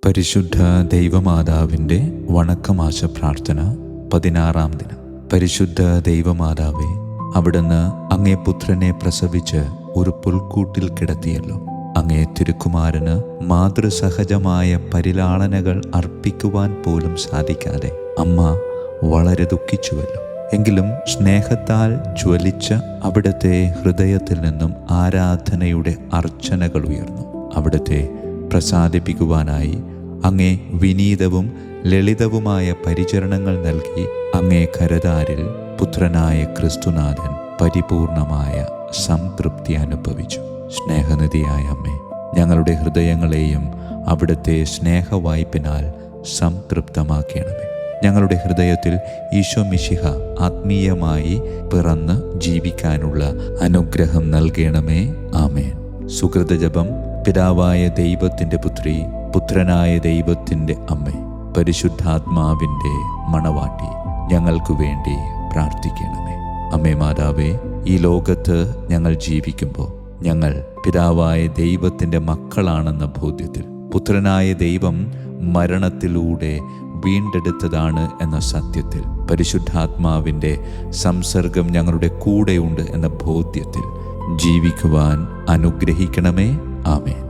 പരിശുദ്ധ ദൈവമാതാവിൻ്റെ വണക്കമാസ പ്രാർത്ഥന 16-ാം ദിനം. പരിശുദ്ധ ദൈവമാതാവേ, അവിടുന്ന് അങ്ങേ പുത്രനെ പ്രസവിച്ച് ഒരു പുൽക്കൂട്ടിൽ കിടത്തിയല്ലോ. അങ്ങേ തിരുക്കുമാരന് മാതൃസഹജമായ പരിലാളനകൾ അർപ്പിക്കുവാൻ പോലും സാധിക്കാതെ അമ്മ വളരെ ദുഃഖിച്ചുവല്ലോ. എങ്കിലും സ്നേഹത്താൽ ജ്വലിച്ച അവിടുത്തെ ഹൃദയത്തിൽ നിന്നും ആരാധനയുടെ അർച്ചനകൾ ഉയർന്നു. അവിടുത്തെ പ്രസാദിപ്പിക്കുവാനായി അങ്ങേ വിനീതവും ലളിതവുമായ പരിചരണങ്ങൾ നൽകി അങ്ങേ കരതാരിൽ പുത്രനായ ക്രിസ്തുനാഥൻ പരിപൂർണമായ സംതൃപ്തി അനുഭവിച്ചു. സ്നേഹനിധിയായ അമ്മേ, ഞങ്ങളുടെ ഹൃദയങ്ങളെയും അവിടുത്തെ സ്നേഹവായ്പിനാൽ സംതൃപ്തമാക്കണമേ. ഞങ്ങളുടെ ഹൃദയത്തിൽ ഈശോ മിശിഹ ആത്മീയമായി പിറന്ന് ജീവിക്കാനുള്ള അനുഗ്രഹം നൽകണമേ. ആമേൻ. സുകൃതജപം. പിതാവായ ദൈവത്തിൻ്റെ പുത്രി, പുത്രനായ ദൈവത്തിൻ്റെ അമ്മേ, പരിശുദ്ധാത്മാവിൻ്റെ മണവാട്ടി, ഞങ്ങൾക്ക് വേണ്ടി പ്രാർത്ഥിക്കണമേ. അമ്മേ മാതാവേ, ഈ ലോകത്ത് ഞങ്ങൾ ജീവിക്കുമ്പോൾ ഞങ്ങൾ പിതാവായ ദൈവത്തിൻ്റെ മക്കളാണെന്ന ബോധ്യത്തിൽ പുത്രനായ ദൈവം മരണത്തിലൂടെ വീണ്ടെടുത്തതാണ് എന്ന സത്യത്തിൽ പരിശുദ്ധാത്മാവിൻ്റെ സംസർഗം ഞങ്ങളുടെ കൂടെയുണ്ട് എന്ന ബോധ്യത്തിൽ ജീവിക്കുവാൻ അനുഗ്രഹിക്കണമേ. ആമേൻ.